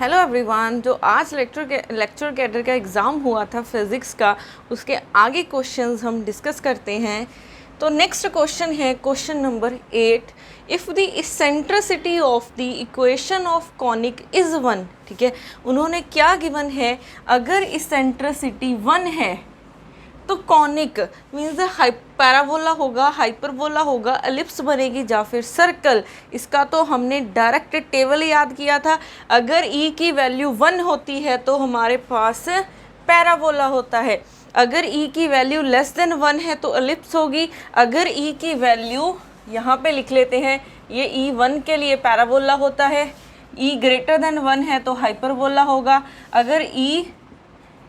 Hello everyone. जो आज lecture cadre का एग्ज़ाम हुआ था फिज़िक्स का, उसके आगे क्वेश्चंस हम डिस्कस करते हैं। तो नेक्स्ट क्वेश्चन है question number 8। If the eccentricity of the equation of conic is 1। ठीक है, उन्होंने क्या गिवन है, अगर इसेंट्रिसिटी 1 है तो कॉनिक मीन्स पैराबोला होगा, हाइपरबोला होगा, एलिप्स बनेगी या फिर सर्कल। इसका तो हमने डायरेक्ट टेबल याद किया था। अगर ई की वैल्यू 1 होती है तो हमारे पास पैराबोला होता है। अगर ई की वैल्यू लेस देन 1 है तो एलिप्स होगी। अगर ई की वैल्यू यहाँ पे लिख लेते हैं, ये ई 1 के लिए पैराबोला होता है। ई ग्रेटर देन 1 है तो हाइपरबोला होगा। अगर ई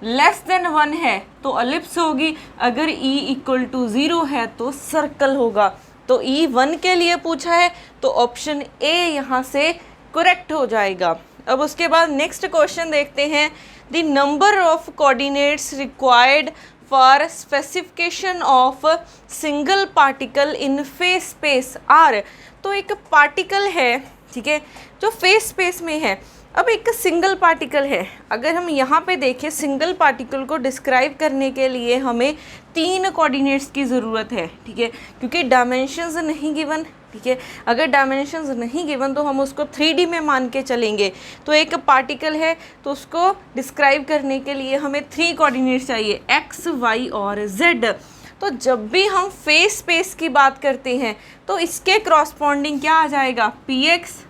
लेस देन 1 है तो एलिप्स होगी। अगर e इक्वल टू 0 है तो सर्कल होगा। तो e 1 के लिए पूछा है तो ऑप्शन ए यहाँ से करेक्ट हो जाएगा। अब उसके बाद नेक्स्ट क्वेश्चन देखते हैं। The number of coordinates required for specification of single particle in phase space are. तो एक पार्टिकल है, ठीक है, जो फेस स्पेस में है। अब एक सिंगल पार्टिकल है। अगर हम यहाँ पे देखें, सिंगल पार्टिकल को डिस्क्राइब करने के लिए हमें 3 कोऑर्डिनेट्स की ज़रूरत है। ठीक है, क्योंकि डायमेंशंस नहीं गिवन। ठीक है, अगर डायमेंशंस नहीं गिवन तो हम उसको 3D में मान के चलेंगे। तो एक पार्टिकल है तो उसको डिस्क्राइब करने के लिए हमें 3 कोऑर्डिनेट्स चाहिए, x, y और z। तो जब भी हम फेस स्पेस की बात करते हैं तो इसके क्रॉसपॉन्डिंग क्या आ जाएगा, px,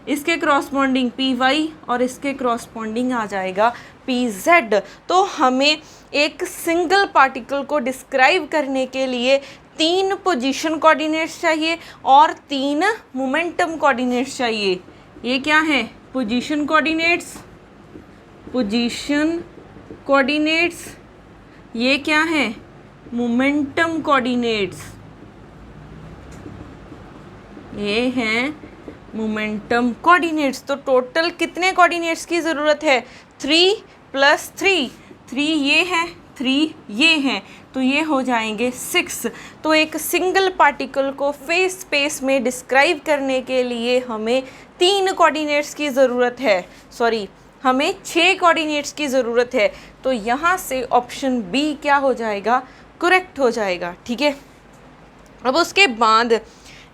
इसके क्रॉसपॉन्डिंग py और इसके क्रॉसपॉन्डिंग आ जाएगा pz। तो हमें एक सिंगल पार्टिकल को डिस्क्राइब करने के लिए 3 पोजीशन कोऑर्डिनेट्स चाहिए और 3 मोमेंटम कोऑर्डिनेट्स चाहिए। ये क्या है, पोजीशन कोऑर्डिनेट्स, पोजीशन कोऑर्डिनेट्स। ये क्या है, मोमेंटम कोऑर्डिनेट्स। ये हैं मोमेंटम कोऑर्डिनेट्स। तो टोटल कितने कोऑर्डिनेट्स की ज़रूरत है, 3 + 3। 3 ये है, 3 ये हैं, तो ये हो जाएंगे 6। तो एक सिंगल पार्टिकल को फेस स्पेस में डिस्क्राइब करने के लिए हमें 3 कोऑर्डिनेट्स की ज़रूरत है, हमें 6 कोऑर्डिनेट्स की ज़रूरत है। तो यहाँ से ऑप्शन बी क्या हो जाएगा, करेक्ट हो जाएगा। ठीक है, अब उसके बाद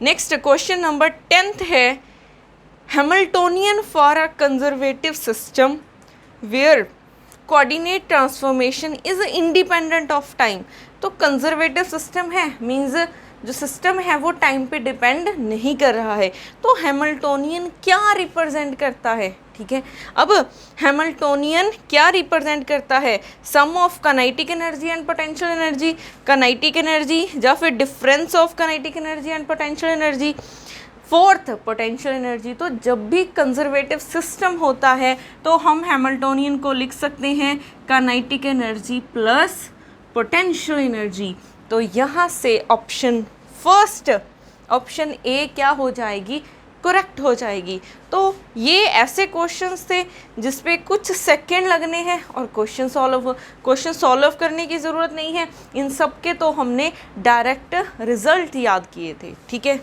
नेक्स्ट क्वेश्चन नंबर 10 है। Hamiltonian for a conservative system where coordinate transformation is independent of time. तो कंजर्वेटिव सिस्टम है, मींस जो सिस्टम है वो टाइम पे डिपेंड नहीं कर रहा है। तो हैमिल्टोनियन क्या रिप्रेजेंट करता है, ठीक है। अब हैमिल्टोनियन क्या रिप्रेजेंट करता है, sum of kinetic energy and potential energy, kinetic energy या फिर difference of kinetic energy and potential energy, fourth potential energy. तो जब भी कंजर्वेटिव सिस्टम होता है तो हम हैमिल्टोनियन को लिख सकते हैं kinetic energy plus potential energy. तो यहाँ से ऑप्शन फर्स्ट, ऑप्शन ए क्या हो जाएगी, करेक्ट हो जाएगी। तो ये ऐसे क्वेश्चंस थे जिस पे कुछ सेकंड लगने हैं और क्वेश्चन सॉल्व करने की ज़रूरत नहीं है। इन सब के तो हमने डायरेक्ट रिजल्ट याद किए थे। ठीक है,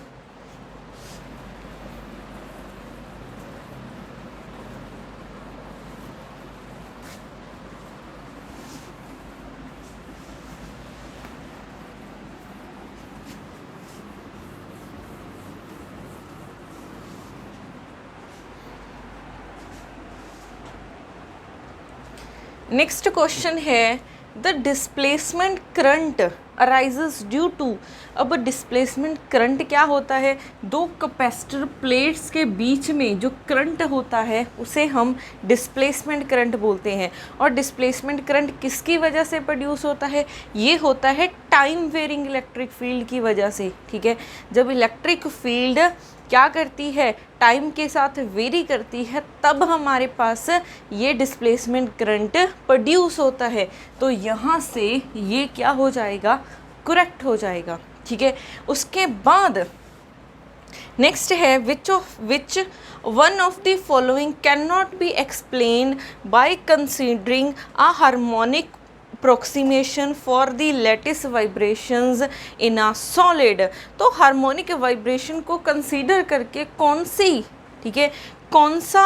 नेक्स्ट क्वेश्चन है the displacement current arises due to. अब डिस्प्लेसमेंट करंट क्या होता है, 2 कैपेसिटर प्लेट्स के बीच में जो करंट होता है उसे हम डिस्प्लेसमेंट करंट बोलते हैं। और डिस्प्लेसमेंट करंट किसकी वजह से प्रोड्यूस होता है, ये होता है टाइम वेरिंग इलेक्ट्रिक फील्ड की वजह से। ठीक है, जब इलेक्ट्रिक फील्ड क्या करती है, टाइम के साथ वेरी करती है, तब हमारे पास ये डिस्प्लेसमेंट करंट प्रोड्यूस होता है। तो यहाँ से ये क्या हो जाएगा, करेक्ट हो जाएगा। ठीक है, उसके बाद नेक्स्ट है which one of the following can not be explain by considering a harmonic approximation for the lattice vibrations in a solid. तो हार्मोनिक वाइब्रेशन को कंसीडर करके कौन सी, ठीक है, कौन सा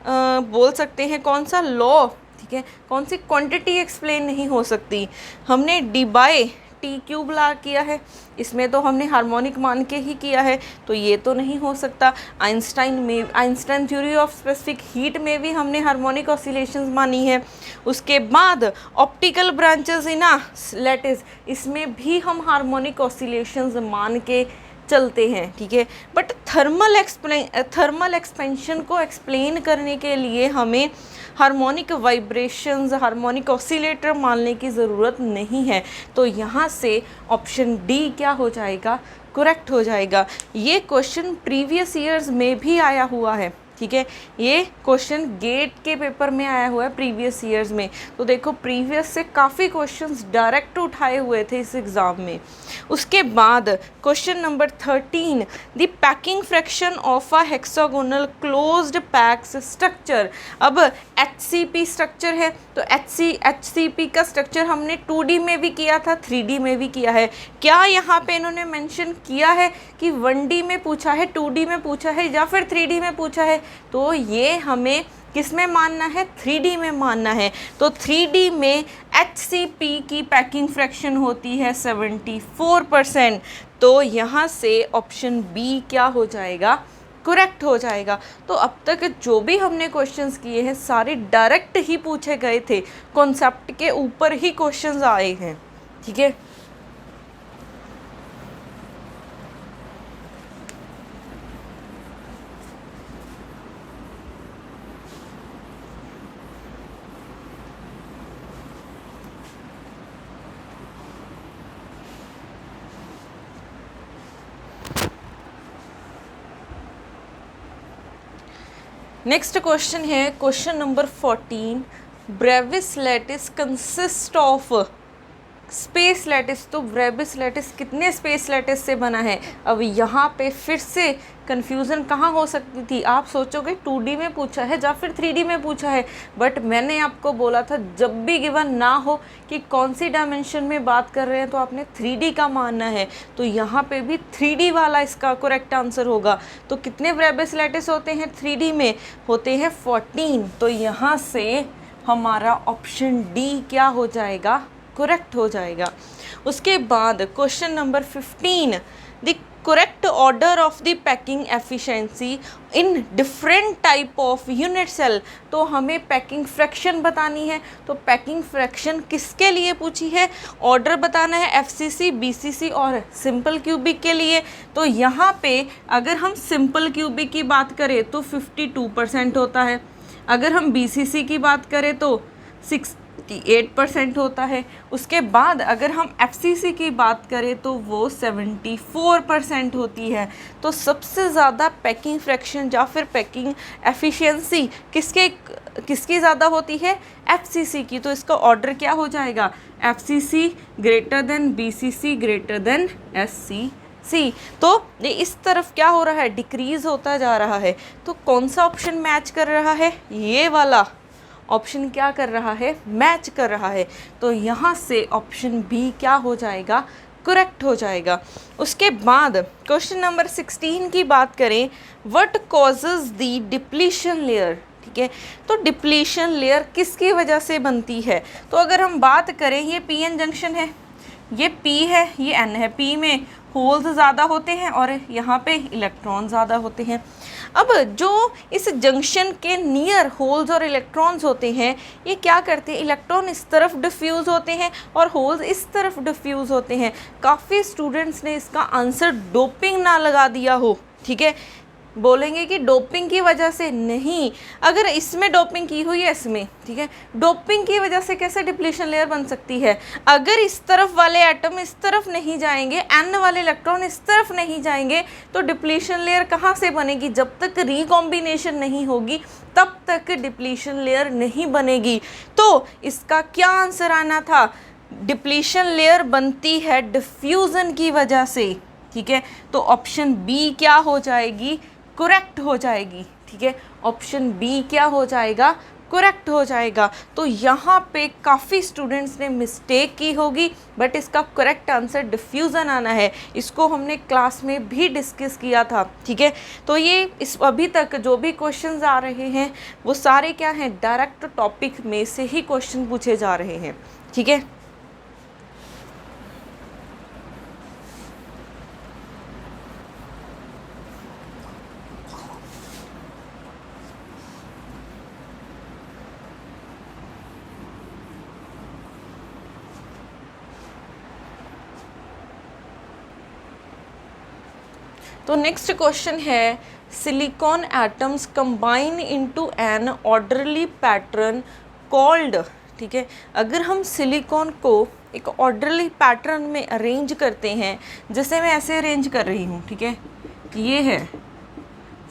बोल सकते हैं कौन सा लॉ, ठीक है, कौन सी क्वांटिटी एक्सप्लेन नहीं हो सकती। हमने डी बाय टी क्यूब ला किया है, इसमें तो हमने हार्मोनिक मान के ही किया है, तो ये तो नहीं हो सकता। Einstein theory of specific heat में भी हमने हार्मोनिक ऑसिलेशंस मानी है। उसके बाद optical branches in a lattice, इसमें भी हम हार्मोनिक ऑसिलेशंस मान के चलते हैं, ठीक है। बट थर्मल एक्सपेंशन को एक्सप्लेन करने के लिए हमें हार्मोनिक वाइब्रेशंस, हार्मोनिक ऑसिलेटर मानने की ज़रूरत नहीं है। तो यहाँ से ऑप्शन डी क्या हो जाएगा, करेक्ट हो जाएगा। ये क्वेश्चन प्रीवियस ईयर्स में भी आया हुआ है, ठीक है। ये क्वेश्चन गेट के पेपर में आया हुआ है प्रीवियस ईयर्स में। तो देखो प्रीवियस से काफ़ी क्वेश्चंस डायरेक्ट उठाए हुए थे इस एग्ज़ाम में। उसके बाद question number 13, the packing fraction of a hexagonal closed PACS structure. अब HCP स्ट्रक्चर है, तो HCP का स्ट्रक्चर हमने 2D में भी किया था, 3D में भी किया है। क्या यहाँ पे इन्होंने मेंशन किया है कि 1D में पूछा है, 2D में पूछा है या फिर 3D में पूछा है? तो ये हमें किस में मानना है, 3D में मानना है। तो 3D में HCP की पैकिंग फ्रैक्शन होती है 74%। तो यहाँ से ऑप्शन बी क्या हो जाएगा, करेक्ट हो जाएगा। तो अब तक जो भी हमने क्वेश्चंस किए हैं सारे डायरेक्ट ही पूछे गए थे, कॉन्सेप्ट के ऊपर ही क्वेश्चंस आए हैं, ठीक है। नेक्स्ट क्वेश्चन है question number 14, Brevis lattice consist of space lattice. तो ब्रेविस लैटिस कितने स्पेस लैटिस से बना है? अब यहाँ पे फिर से कन्फ्यूज़न कहाँ हो सकती थी? आप सोचोगे 2D में पूछा है या फिर 3D में पूछा है, बट मैंने आपको बोला था जब भी गिवन ना हो कि कौन सी डायमेंशन में बात कर रहे हैं तो आपने 3D का मानना है। तो यहाँ पे भी 3D वाला इसका करेक्ट आंसर होगा। तो कितने ब्रेविस लैटिस होते हैं 3D में? होते हैं 14। तो यहाँ से हमारा ऑप्शन डी क्या हो जाएगा, करेक्ट हो जाएगा। उसके बाद question number 15, the correct order of the packing efficiency in different type of unit cell. तो हमें पैकिंग फ्रैक्शन बतानी है। तो पैकिंग फ्रैक्शन किसके लिए पूछी है? ऑर्डर बताना है FCC, BCC और सिंपल क्यूबिक के लिए। तो यहाँ पे अगर हम सिंपल क्यूबिक की बात करें तो 52% होता है, अगर हम BCC की बात करें तो 68% होता है। उसके बाद अगर हम FCC की बात करें तो वो 74% होती है। तो सबसे ज़्यादा पैकिंग फ्रैक्शन या फिर पैकिंग एफिशिएंसी किसकी ज़्यादा होती है? FCC की। तो इसका ऑर्डर क्या हो जाएगा? FCC greater than BCC greater than SCC। तो ये इस तरफ क्या हो रहा है, डिक्रीज़ होता जा रहा है। तो कौन सा ऑप्शन मैच कर रहा है? ये वाला ऑप्शन क्या कर रहा है, मैच कर रहा है। तो यहाँ से ऑप्शन बी क्या हो जाएगा, करेक्ट हो जाएगा। उसके बाद क्वेश्चन नंबर 16 की बात करें, what causes the depletion layer. ठीक है, तो डिप्लीशन लेयर किसकी वजह से बनती है? तो अगर हम बात करें, ये PN जंक्शन है, ये P है, ये N है। P में होल्स ज़्यादा होते हैं और यहाँ पे इलेक्ट्रॉन ज़्यादा होते हैं। अब जो इस जंक्शन के नियर होल्स और इलेक्ट्रॉन्स होते हैं, ये क्या करते हैं, इलेक्ट्रॉन इस तरफ डिफ्यूज़ होते हैं और होल्स इस तरफ डिफ्यूज़ होते हैं। काफ़ी स्टूडेंट्स ने इसका आंसर डोपिंग ना लगा दिया हो, ठीक है, बोलेंगे कि डोपिंग की वजह से नहीं। अगर इसमें डोपिंग की हुई है, इसमें, ठीक है, डोपिंग की वजह से कैसे डिप्लीशन लेयर बन सकती है? अगर इस तरफ वाले एटम इस तरफ नहीं जाएंगे, N वाले इलेक्ट्रॉन इस तरफ नहीं जाएंगे, तो डिप्लीशन लेयर कहाँ से बनेगी? जब तक रिकॉम्बिनेशन नहीं होगी तब तक डिप्लीशन लेयर नहीं बनेगी। तो इसका क्या आंसर आना था? डिप्लीशन लेयर बनती है डिफ्यूज़न की वजह से, ठीक है। तो ऑप्शन बी क्या हो जाएगी, करेक्ट हो जाएगी, ठीक है। ऑप्शन बी क्या हो जाएगा, करेक्ट हो जाएगा। तो यहाँ पे काफ़ी स्टूडेंट्स ने मिस्टेक की होगी, बट इसका करेक्ट आंसर डिफ्यूज़न आना है। इसको हमने क्लास में भी डिस्कस किया था, ठीक है। तो ये इस अभी तक जो भी क्वेश्चंस आ रहे हैं वो सारे क्या हैं, डायरेक्ट टॉपिक में से ही क्वेश्चन पूछे जा रहे हैं, ठीक है। तो नेक्स्ट क्वेश्चन है, silicon atoms combine into an orderly pattern called, ठीक है। अगर हम सिलिकॉन को एक ऑर्डरली पैटर्न में अरेंज करते हैं, जैसे मैं ऐसे अरेंज कर रही हूँ, ठीक है, ये है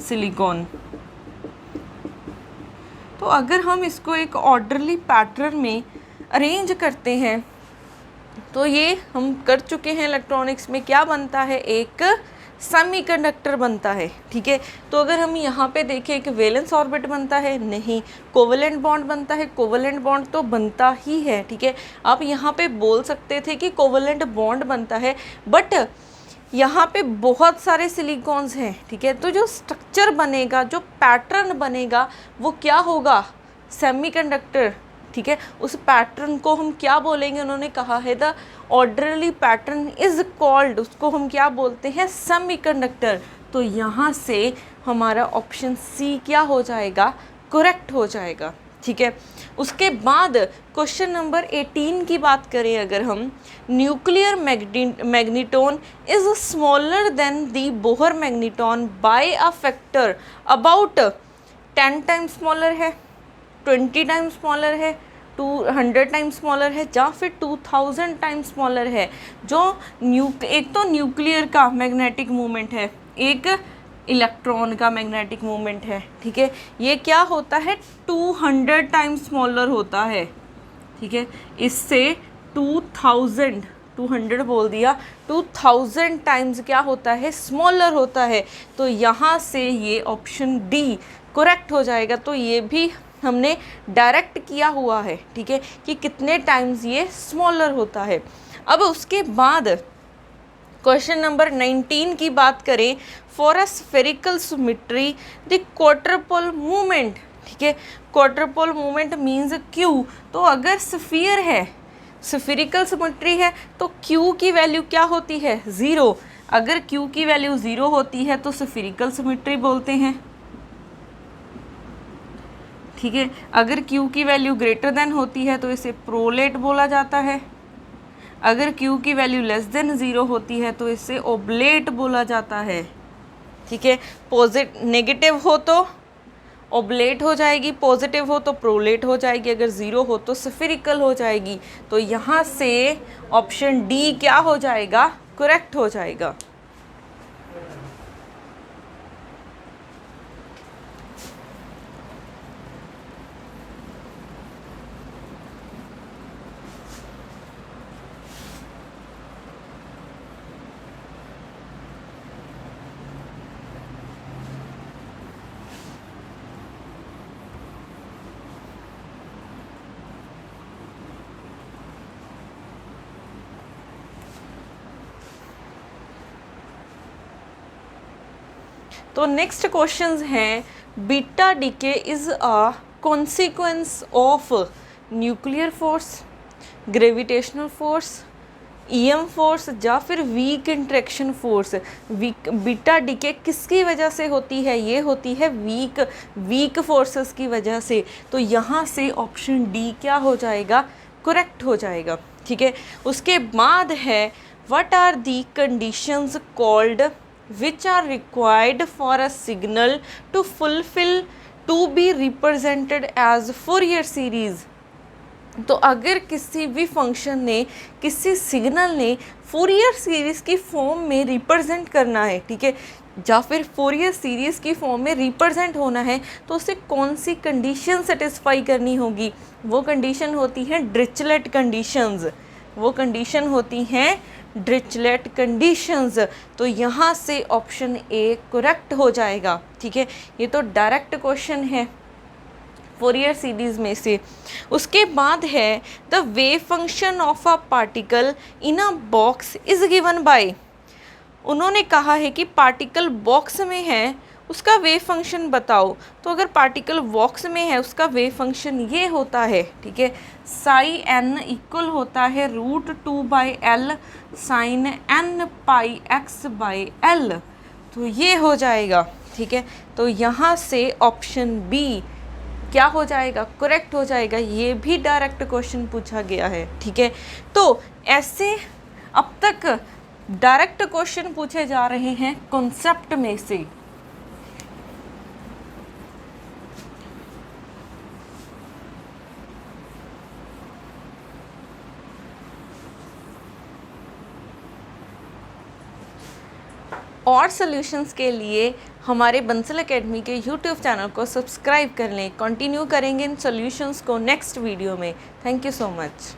सिलिकॉन। तो अगर हम इसको एक ऑर्डरली पैटर्न में अरेंज करते हैं तो ये हम कर चुके हैं इलेक्ट्रॉनिक्स में, क्या बनता है, एक सेमीकंडक्टर बनता है, ठीक है। तो अगर हम यहाँ पे देखें कि वैलेंस ऑर्बिट बनता है, नहीं। कोवेलेंट बॉन्ड बनता है, कोवेलेंट बॉन्ड तो बनता ही है, ठीक है। आप यहाँ पे बोल सकते थे कि कोवेलेंट बॉन्ड बनता है, बट यहाँ पे बहुत सारे सिलिकॉन्स हैं, ठीक है। तो जो स्ट्रक्चर बनेगा, जो पैटर्न बनेगा, वो क्या होगा, सेमीकंडक्टर, ठीक है। उस पैटर्न को हम क्या बोलेंगे, उन्होंने कहा है the orderly pattern is called, उसको हम क्या बोलते हैं, सेमीकंडक्टर। तो यहाँ से हमारा ऑप्शन सी क्या हो जाएगा, करेक्ट हो जाएगा, ठीक है। उसके बाद क्वेश्चन नंबर 18 की बात करें अगर हम, nuclear magneton is smaller than the Bohr magneton by a factor about 10 times smaller है, 20 टाइम्स स्मॉलर है, 200 टाइम्स स्मॉलर है, या फिर 2000 टाइम्स स्मॉलर है। जो एक तो न्यूक्लियर का मैग्नेटिक मोमेंट है, एक इलेक्ट्रॉन का मैग्नेटिक मोमेंट है, ठीक है। ये क्या होता है, 200 टाइम्स स्मॉलर होता है, ठीक है। इससे 200 बोल दिया, 2000 टाइम्स क्या होता है, स्मॉलर होता है। तो यहाँ से ये ऑप्शन डी करेक्ट हो जाएगा। तो ये भी हमने डायरेक्ट किया हुआ है, ठीक है, कि कितने टाइम्स ये स्मॉलर होता है। अब उसके बाद क्वेश्चन नंबर 19 की बात करें, for a spherical symmetry the quarter movement, ठीक है। Quarter movement means Q. तो अगर स्फीयर है, स्फेरिकल सिमेट्री है, तो क्यू की वैल्यू क्या होती है, 0। अगर क्यू की वैल्यू 0 होती है तो स्फेरिकल सिमेट्री बोलते हैं, ठीक है। अगर Q की वैल्यू ग्रेटर देन होती है तो इसे प्रोलेट बोला जाता है। अगर Q की वैल्यू लेस देन 0 होती है तो इसे ओब्लेट बोला जाता है, ठीक है। नेगेटिव हो तो ओब्लेट हो जाएगी, पॉजिटिव हो तो प्रोलेट हो जाएगी, अगर 0 हो तो स्फेरिकल हो जाएगी। तो यहाँ से ऑप्शन डी क्या हो जाएगा, करेक्ट हो जाएगा। तो नेक्स्ट क्वेश्चंस हैं, beta decay is a consequence of nuclear force, gravitational force, EM force, या फिर weak interaction force. Beta decay किसकी वजह से होती है, ये होती है वीक फोर्सेस की वजह से। तो यहाँ से ऑप्शन डी क्या हो जाएगा, करेक्ट हो जाएगा, ठीक है। उसके बाद है, what are the conditions called which are required for a signal to be represented as Fourier series। तो अगर किसी भी फंक्शन ने, किसी सिग्नल ने फोरियर सीरीज़ की फॉर्म में रिप्रेजेंट करना है, ठीक है, या फिर फोरियर सीरीज़ की फॉर्म में रिप्रेजेंट होना है, तो उसे कौन सी कंडीशन सेटिस्फाई करनी होगी। वो कंडीशन होती है डिरिचलेट कंडीशंस, वो कंडीशन होती हैं डिरिचलेट कंडीशंस। तो यहाँ से ऑप्शन ए करेक्ट हो जाएगा, ठीक है। ये तो डायरेक्ट क्वेश्चन है, फोरियर सीरीज में से। उसके बाद है the wave function of a particle in a box is given by. उन्होंने कहा है कि पार्टिकल बॉक्स में है, उसका वेव फंक्शन बताओ। तो अगर पार्टिकल बॉक्स में है उसका वेव फंक्शन ये होता है, ठीक है, साई एन इक्वल होता है √2/L साइन n पाई x/L। तो ये हो जाएगा, ठीक है। तो यहाँ से ऑप्शन बी क्या हो जाएगा, करेक्ट हो जाएगा। ये भी डायरेक्ट क्वेश्चन पूछा गया है, ठीक है। तो ऐसे अब तक डायरेक्ट क्वेश्चन पूछे जा रहे हैं कॉन्सेप्ट में से। और सॉल्यूशंस के लिए हमारे बंसल एकेडमी के यूट्यूब चैनल को सब्सक्राइब कर लें। कंटिन्यू करेंगे इन सॉल्यूशंस को नेक्स्ट वीडियो में। Thank you so much.